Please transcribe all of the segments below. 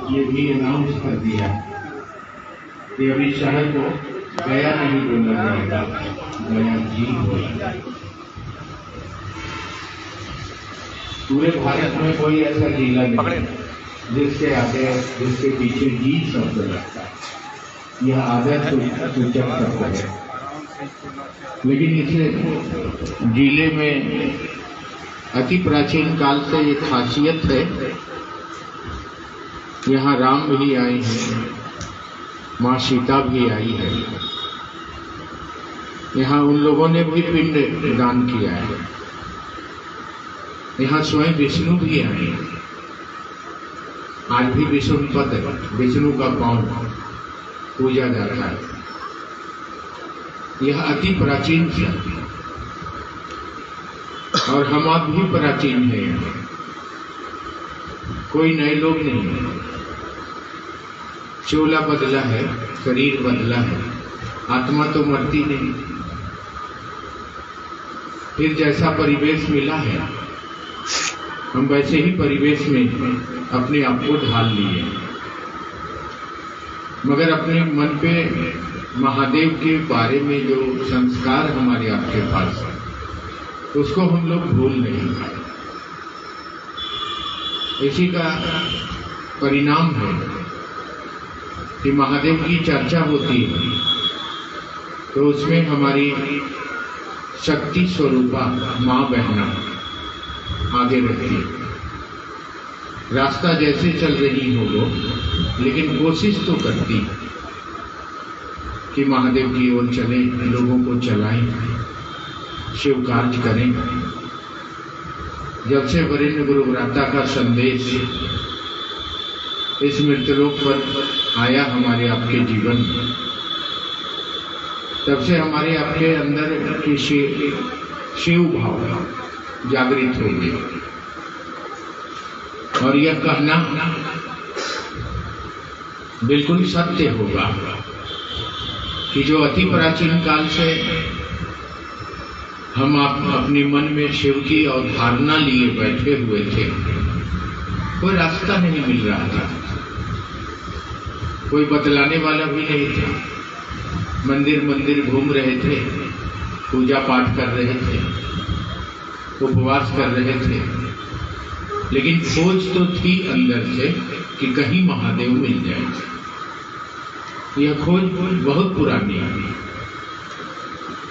ये भी अनाउंस कर दिया कि अभी शहर को गया नहीं बोला जाएगा, गया जी बोला। पूरे भारत में कोई ऐसा जिला नहीं जिसके आगे जिसके पीछे जी शब्द लगता है। यह आदर सूचक शब्द है, लेकिन इस जिले में अति प्राचीन काल से ये खासियत है, यहाँ राम भी आए हैं, माँ सीता भी आई है, यहाँ उन लोगों ने भी पिंड दान किया है, यहाँ स्वयं विष्णु भी आए हैं। आज भी विष्णुपद विष्णु का पांव पूजा जाता है। यह अति प्राचीन है और हम आप भी प्राचीन है। कोई नए लोग नहीं है। चोला बदला है, शरीर बदला है, आत्मा तो मरती नहीं। फिर जैसा परिवेश मिला है हम वैसे ही परिवेश में अपने आप को ढाल लिए, मगर अपने मन पे महादेव के बारे में जो संस्कार हमारे आपके पास है उसको हम लोग भूल नहीं पाए। इसी का परिणाम है कि महादेव की चर्चा होती है तो उसमें हमारी शक्ति स्वरूपा माँ बहना आगे रहती है। रास्ता जैसे चल रही हो वो, लेकिन कोशिश तो करती कि महादेव की ओर चले, लोगों को चलाएं, शिव कार्य करें। जब से वरेण्य गुरु व्राता का संदेश इस मृतलोक पर आया हमारे आपके जीवन में, तब से हमारे आपके अंदर की शिव भाव जागृत हो गई। और यह कहना बिल्कुल सत्य होगा कि जो अति प्राचीन काल से हम अपने मन में शिव की अवधारणा लिए बैठे हुए थे, कोई रास्ता नहीं मिल रहा था, कोई बतलाने वाला भी नहीं था। मंदिर मंदिर घूम रहे थे, पूजा पाठ कर रहे थे, उपवास कर रहे थे, लेकिन सोच तो थी अंदर से कि कहीं महादेव मिल जाए। यह खोज बहुत पुरानी है।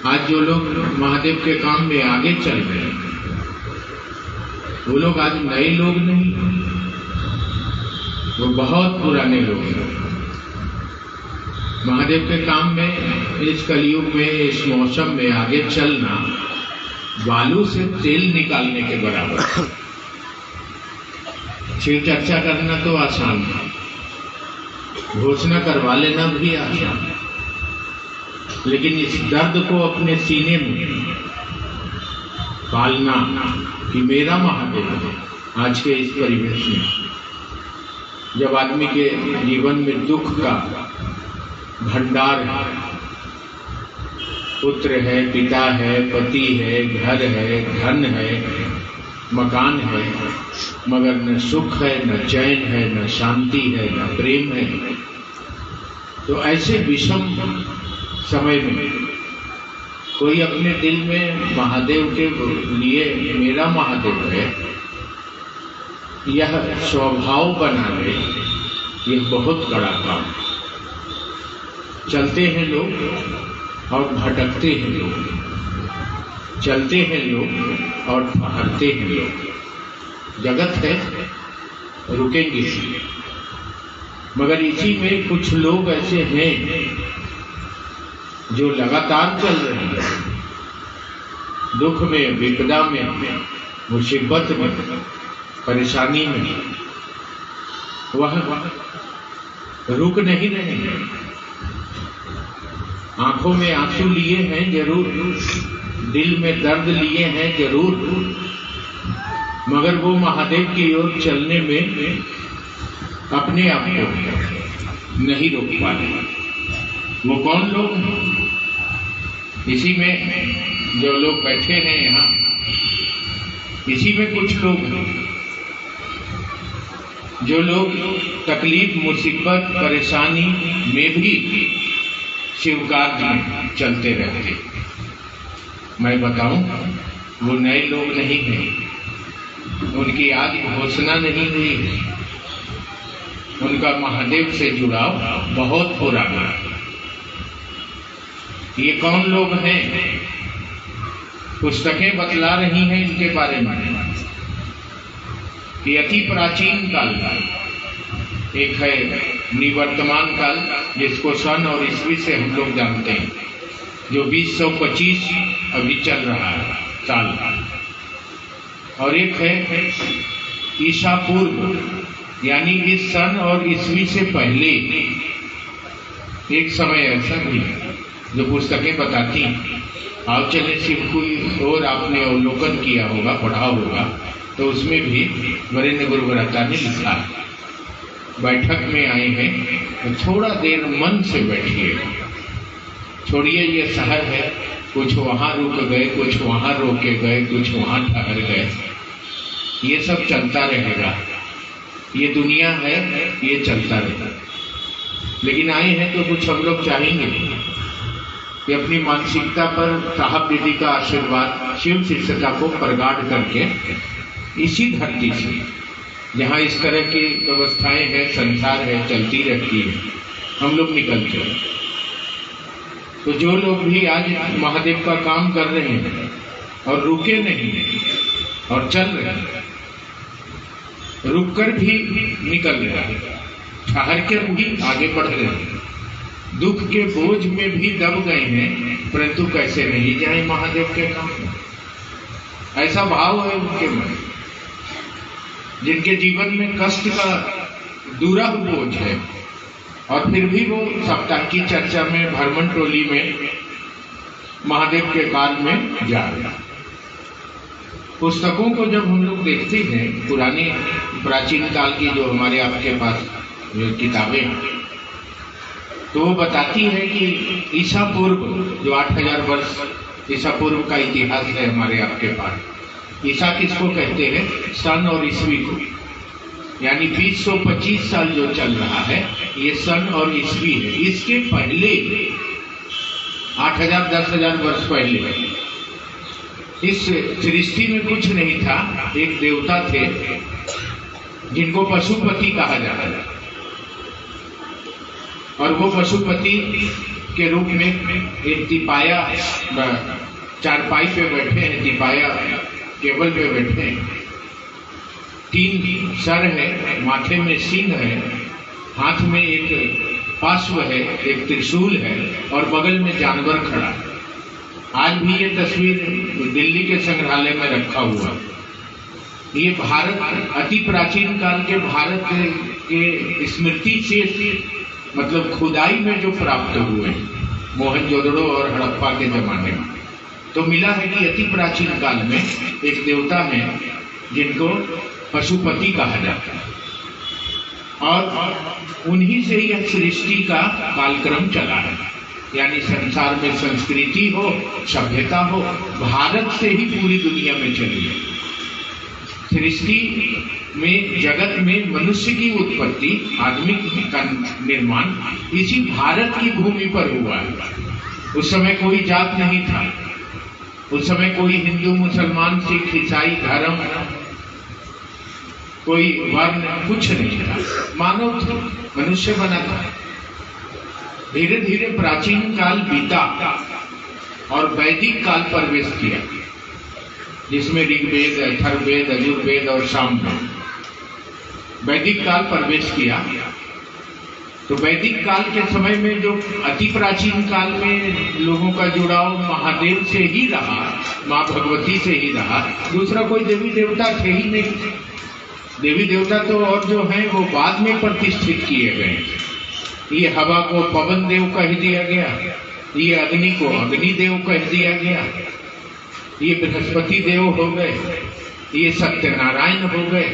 आज जो लोग महादेव के काम में आगे चल रहे हैं वो लोग आज नए लोग नहीं, वो बहुत पुराने लोग हैं। महादेव के काम में इस कलयुग में, इस मौसम में आगे चलना बालू से तेल निकालने के बराबर। शिव चर्चा करना तो आसान है, घोषणा करवा लेना भी आसान है, लेकिन इस दर्द को अपने सीने में पालना कि मेरा महादेव है। आज के इस परिवेश में जब आदमी के जीवन में दुख का भंडार है, पुत्र है, पिता है, पति है, घर है, धन है, मकान है, मगर न सुख है, न चैन है, न शांति है, न प्रेम है, तो ऐसे विषम समय में कोई अपने दिल में महादेव के लिए मेरा महादेव है यह स्वभाव बना ले, यह बहुत बड़ा काम। चलते हैं लोग और भटकते हैं लोग, चलते हैं लोग और ठहरते हैं लोग। जगत है, रुकेंगे, मगर इसी में कुछ लोग ऐसे हैं जो लगातार चल रहे हैं, दुख में, विपदा में, मुसीबत में, परेशानी में, वह रुक नहीं रहे हैं। आंखों में आंसू लिए हैं जरूर, दिल में दर्द लिए हैं जरूर, मगर वो महादेव की ओर चलने में अपने आप को नहीं रोक पाए। वो कौन लोग हैं? इसी में जो लोग बैठे हैं यहाँ, इसी में कुछ लोग हैं जो लोग तकलीफ, मुसीबत, परेशानी में भी शिव कार्य में चलते रहते, मैं बताऊं, वो नए लोग नहीं हैं, उनकी आज घोषणा नहीं हुई है, उनका महादेव से जुड़ाव बहुत पुराना है। ये कौन लोग हैं? पुस्तकें बतला रही हैं इनके बारे में कि अति प्राचीन काल का एक है निवर्तमान काल, जिसको सन और ईस्वी से हम लोग जानते हैं, जो 2025 अभी चल रहा है साल, और एक है ईसा पूर्व, यानी इस सन और ईस्वी से पहले एक समय ऐसा भी जो पुस्तकें बताती हैं। आओ चले शिव को और आपने अवलोकन किया होगा, पढ़ा होगा, तो उसमें भी वरेण्य गुरुव्रता ने लिखा है, बैठक में आए हैं तो थोड़ा देर मन से बैठिए, छोड़िए ये शहर है, कुछ वहाँ रुक गए, कुछ वहाँ रोके गए, कुछ वहाँ ठहर गए, ये सब चलता रहेगा, ये दुनिया है, ये चलता रहेगा। लेकिन आए हैं तो कुछ हम लोग चाहेंगे कि अपनी मानसिकता पर साहब दीदी का आशीर्वाद, शिव शिष्यता को प्रगाढ़ करके इसी धरती से, जहाँ इस तरह की व्यवस्थाएं हैं, संसार है, चलती रहती है, हम लोग निकलते हैं। तो जो लोग भी आज महादेव का काम कर रहे हैं और रुके नहीं और चल रहे हैं, रुककर भी निकल रहे हैं, ठहर कर भी आगे बढ़ रहे हैं, दुख के बोझ में भी दब गए हैं, परंतु कैसे नहीं जाए महादेव के काम में, ऐसा भाव है उनके मन। जिनके जीवन में कष्ट का दूरा बोझ है और फिर भी वो सप्ताह की चर्चा में, भ्रमण टोली में महादेव के काल में जा रहे हैं। पुस्तकों को जब हम लोग देखते हैं, पुरानी प्राचीन काल की जो हमारे आपके पास जो किताबें हैं, तो वो बताती है कि ईसा पूर्व जो 8000 वर्ष ईसा पूर्व का इतिहास है हमारे आपके पास। ईसा किसको कहते हैं? सन और ईस्वी को, यानी 2025 साल जो चल रहा है ये सन और ईस्वी है। इसके पहले 8000 10,000 वर्ष पहले इस सृष्टि में कुछ नहीं था। एक देवता थे जिनको पशुपति कहा जाता है, और वो पशुपति के रूप में एक तिपाया चारपाई पे बैठे हैं, तिपाया केबल पे बैठे हैं, 3 सर है, माथे में सिंह है, हाथ में एक पार्श्व है, एक त्रिशूल है, और बगल में जानवर खड़ा है। आज भी ये तस्वीर दिल्ली के संग्रहालय में रखा हुआ है। ये भारत अति प्राचीन काल के भारत के स्मृति से, मतलब खुदाई में जो प्राप्त हुए मोहनजोदड़ो और हड़प्पा के जमाने में, तो मिला है कि अति प्राचीन काल में एक देवता है जिनको पशुपति कहा जाता है, और उन्हीं से यह सृष्टि का कालक्रम चला है। यानी संसार में संस्कृति हो, सभ्यता हो, भारत से ही पूरी दुनिया में चली है। सृष्टि में, जगत में मनुष्य की उत्पत्ति, आदमी का निर्माण इसी भारत की भूमि पर हुआ है। उस समय कोई जात नहीं था, उस समय कोई हिंदू, मुसलमान, सिख, ईसाई धर्म, कोई वर्ण, कुछ नहीं था, मानव था, मनुष्य बना था। धीरे धीरे प्राचीन काल बीता और वैदिक काल प्रवेश किया, जिसमें ऋग्वेद, अथर्ववेद, यजुर्वेद और सामवेद, वैदिक काल प्रवेश किया। तो वैदिक काल के समय में जो अति प्राचीन काल में लोगों का जुड़ाव महादेव से ही रहा, माँ भगवती से ही रहा, दूसरा कोई देवी देवता थे ही नहीं। देवी देवता तो और जो हैं वो बाद में प्रतिष्ठित किए गए। ये हवा को पवन देव कह दिया गया, ये अग्नि को अग्नि देव कह दिया गया, ये बृहस्पति देव हो गए, ये सत्यनारायण हो गए।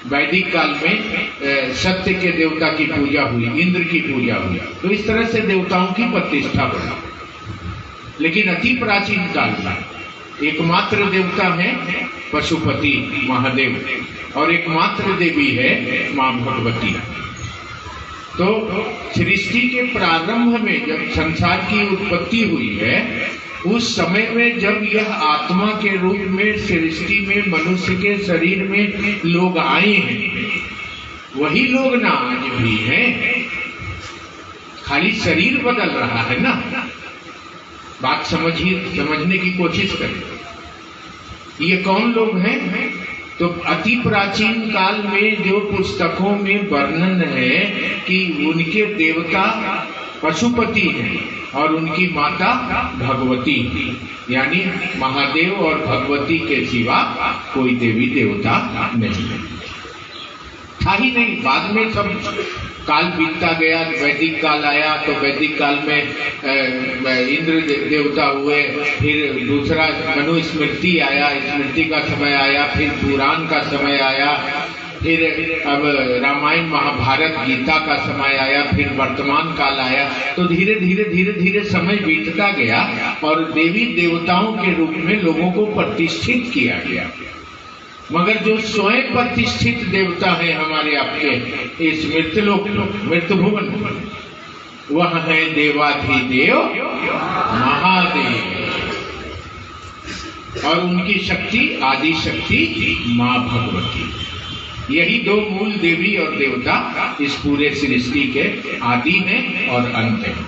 वैदिक काल में सत्य के देवता की पूजा हुई, इंद्र की पूजा हुई, तो इस तरह से देवताओं की प्रतिष्ठा बढ़ी। लेकिन अति प्राचीन काल में एकमात्र देवता है पशुपति महादेव और एकमात्र देवी है माँ भगवती। तो सृष्टि के प्रारंभ में जब संसार की उत्पत्ति हुई है, उस समय में जब यह आत्मा के रूप में सृष्टि में मनुष्य के शरीर में लोग आए हैं, वही लोग ना आज भी हैं, खाली शरीर बदल रहा है ना। बात समझने की कोशिश करें। ये कौन लोग हैं? तो अति प्राचीन काल में जो पुस्तकों में वर्णन है कि उनके देवता पशुपति हैं और उनकी माता भगवती, यानी महादेव और भगवती के सिवा कोई देवी देवता नहीं है, था ही नहीं। बाद में सब काल बीतता गया, वैदिक काल आया, तो वैदिक काल में इंद्र देवता हुए, फिर दूसरा मनुस्मृति आया, स्मृति का समय आया, फिर पुराण का समय आया, फिर अब रामायण महाभारत गीता का समय आया, फिर वर्तमान काल आया। तो धीरे धीरे धीरे धीरे समय बीतता गया और देवी देवताओं के रूप में लोगों को प्रतिष्ठित किया गया। मगर जो स्वयं प्रतिष्ठित देवता है हमारे आपके इस मृतलोक मृत भुवन, वह है देवाधिदेव महादेव और उनकी शक्ति आदि शक्ति माँ भगवती। यही दो मूल देवी और देवता इस पूरे सृष्टि के आदि हैं और अंत हैं,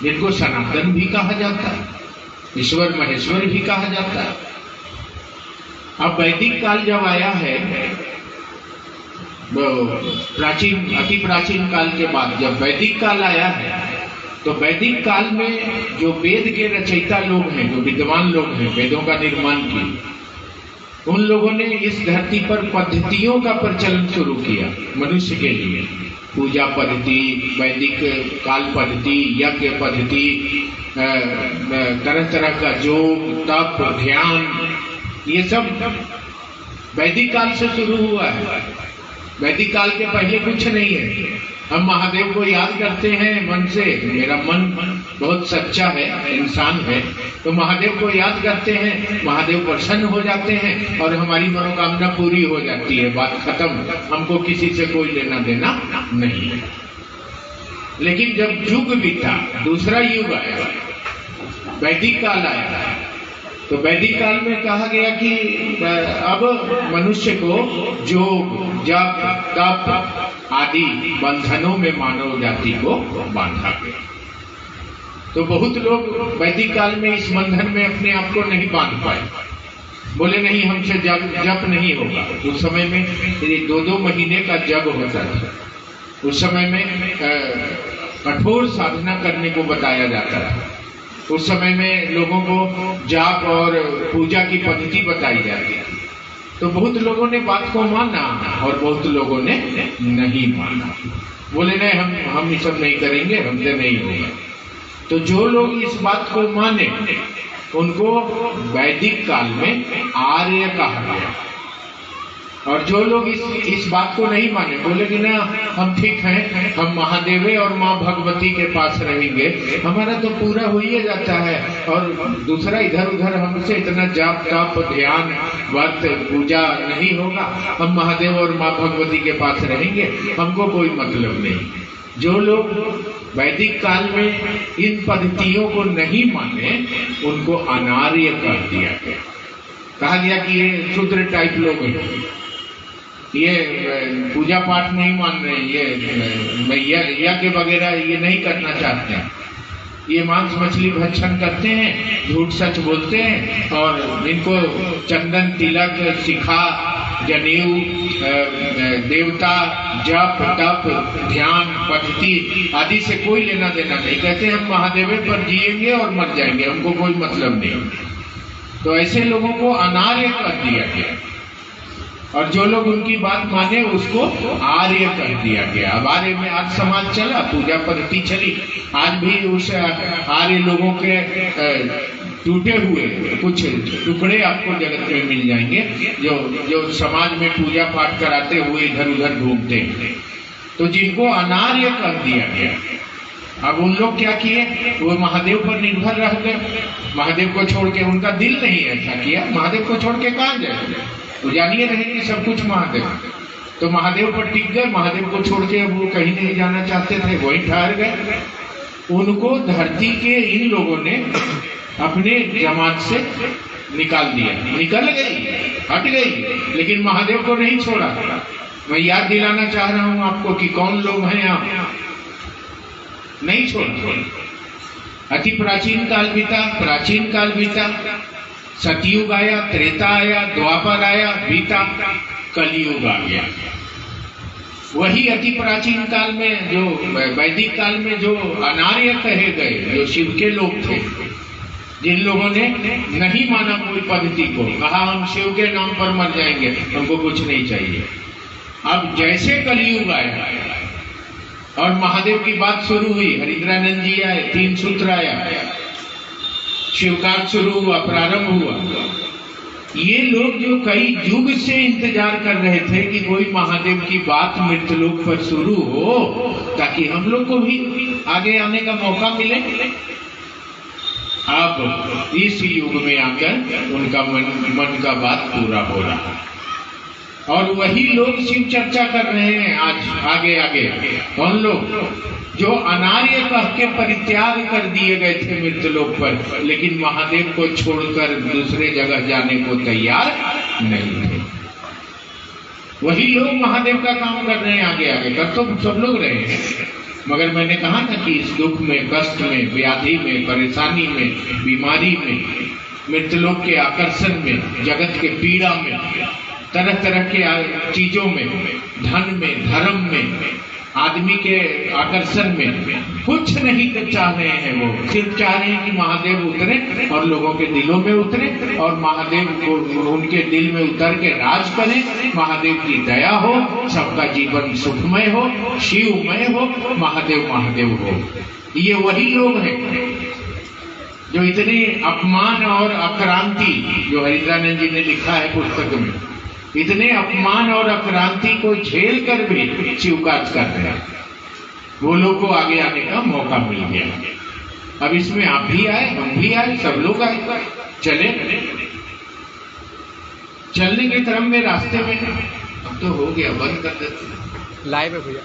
जिनको सनातन भी कहा जाता है, ईश्वर महेश्वर भी कहा जाता है। अब वैदिक काल जब आया है, अति प्राचीन काल के बाद जब वैदिक काल आया है, तो वैदिक काल में जो वेद के रचयिता लोग हैं, जो विद्वान लोग हैं, वेदों का निर्माण किया, उन लोगों ने इस धरती पर पद्धतियों का प्रचलन शुरू किया मनुष्य के लिए। पूजा पद्धति, वैदिक काल पद्धति, यज्ञ पद्धति, तरह तरह का योग, तप, ध्यान, ये सब वैदिक काल से शुरू हुआ है। वैदिक काल के पहले कुछ नहीं है। हम महादेव को याद करते हैं मन से, मेरा मन बहुत सच्चा है, इंसान है, तो महादेव को याद करते हैं, महादेव प्रसन्न हो जाते हैं और हमारी मनोकामना पूरी हो जाती है, बात खत्म, हमको किसी से कोई लेना देना नहीं है। लेकिन जब युग बीता, दूसरा युग आया, वैदिक काल आया, तो वैदिक काल में कहा गया कि अब मनुष्य को योग, जप, तप आदि बंधनों में मानव जाति को बांधा गया। तो बहुत लोग वैदिक काल में इस बंधन में अपने आप को नहीं बांध पाए, बोले नहीं हमसे जप नहीं होगा। उस समय में 2-2 महीने का जप होता था। उस समय में कठोर साधना करने को बताया जाता था। उस समय में लोगों को जाप और पूजा की पद्धति बताई जाती थी। तो बहुत लोगों ने बात को माना और बहुत लोगों ने नहीं माना, बोले नहीं हम ये सब नहीं करेंगे, हमसे नहीं होगा। तो जो लोग इस बात को माने उनको वैदिक काल में आर्य कहा गया, और जो लोग इस बात को नहीं माने, बोले कि ना हम ठीक हैं, हम महादेवे और माँ भगवती के पास रहेंगे, हमारा तो पूरा हो ही जाता है, और दूसरा इधर उधर हमसे इतना जाप तप ध्यान व्रत पूजा नहीं होगा, हम महादेव और माँ भगवती के पास रहेंगे, हमको कोई मतलब नहीं। जो लोग वैदिक काल में इन पद्धतियों को नहीं माने उनको अनार्य कर दिया गया। कहा गया कि ये शूद्र टाइप लोग हैं, ये पूजा पाठ नहीं मान रहे, ये यज्ञ वगैरह ये नहीं करना चाहते हैं, ये मांस मछली भक्षण करते हैं, झूठ सच बोलते हैं, और इनको चंदन तिलक शिखा जनेऊ देवता जप तप ध्यान पद्धति आदि से कोई लेना देना नहीं। कहते हैं हम महादेव पर जिएंगे और मर जाएंगे, हमको कोई मतलब नहीं। तो ऐसे लोगों को अनार्य कर दिया गया, और जो लोग उनकी बात माने उसको आर्य कर दिया गया। अब आर्य में आज समाज चला, पूजा पद्धति चली, आज भी उस आर्य लोगों के टूटे हुए कुछ टुकड़े आपको जगत में मिल जाएंगे, जो समाज में पूजा पाठ कराते हुए इधर उधर घूमते हैं। तो जिनको अनार्य कर दिया गया, अब उन लोग क्या किए, वो महादेव पर निर्भर रह गए। महादेव को छोड़ के, उनका दिल नहीं ऐसा किया, महादेव को छोड़ के कहाँ जाए, वो जानिए रहे कि सब कुछ महादेव। तो महादेव पर टिक गए, महादेव को छोड़ के अब वो कहीं नहीं जाना चाहते थे, वहीं ठहर गए। उनको धरती के इन लोगों ने अपने जमात से निकाल दिया, निकल गई, हट गई, लेकिन महादेव को नहीं छोड़ा। मैं याद दिलाना चाह रहा हूं आपको कि कौन लोग हैं आप, नहीं छोड़ा। अति प्राचीन काल बीता, प्राचीन काल बीता, सतयुग आया, त्रेता आया, द्वापर आया, बीता, कलयुग आ गया। वही अति प्राचीन काल में जो वैदिक काल में जो अनार्य कहे गए, जो शिव के लोग थे, जिन लोगों ने नहीं माना कोई पद्धति को, कहा हम शिव के नाम पर मर जाएंगे, हमको कुछ नहीं चाहिए। अब जैसे कलयुग आया और महादेव की बात शुरू हुई, हरिद्रानंद जी आए, 3 सूत्र आया, शिवकार्य शुरू हुआ, प्रारंभ हुआ। ये लोग जो कई युग से इंतजार कर रहे थे कि कोई महादेव की बात मृतलोक पर शुरू हो ताकि हम लोग को भी आगे आने का मौका मिले, अब इस युग में आकर उनका मन का बात पूरा हो रहा है। और वही लोग शिव चर्चा कर रहे हैं आज आगे आगे। कौन लोग? जो अनार्य कह के परित्याग कर दिए गए थे मृतलोक पर, लेकिन महादेव को छोड़कर दूसरे जगह जाने को तैयार नहीं थे। वही लोग महादेव का काम कर रहे हैं आगे आगे। कर तो सब लोग रहे हैं, मगर मैंने कहा था कि इस दुख में, कष्ट में, व्याधि में, परेशानी में, बीमारी में, मृतलोक के आकर्षण में, जगत के पीड़ा में, तरह तरह के चीजों में, धन में, धर्म में, आदमी के आकर्षण में कुछ नहीं तो चाह रहे हैं। वो सिर्फ चाह रहे हैं कि महादेव उतरे और लोगों के दिलों में उतरे और महादेव को उनके दिल में उतर के राज करें, महादेव की दया हो, सबका जीवन सुखमय हो, शिवमय हो, महादेव महादेव हो। ये वही लोग हैं जो इतने अपमान और आक्रांति, जो हरिद्रानंद जी ने लिखा है पुस्तक में, इतने अपमान और आक्रांति को झेल कर भी शिवकार्य कर रहे हैं। वो लोग को आगे आने का मौका मिल गया। अब इसमें आप भी आए, हम भी आए, सब लोग आए, चले चलने के क्रम में रास्ते में अब तो हो गया, बंद कर देते लाइव है भैया।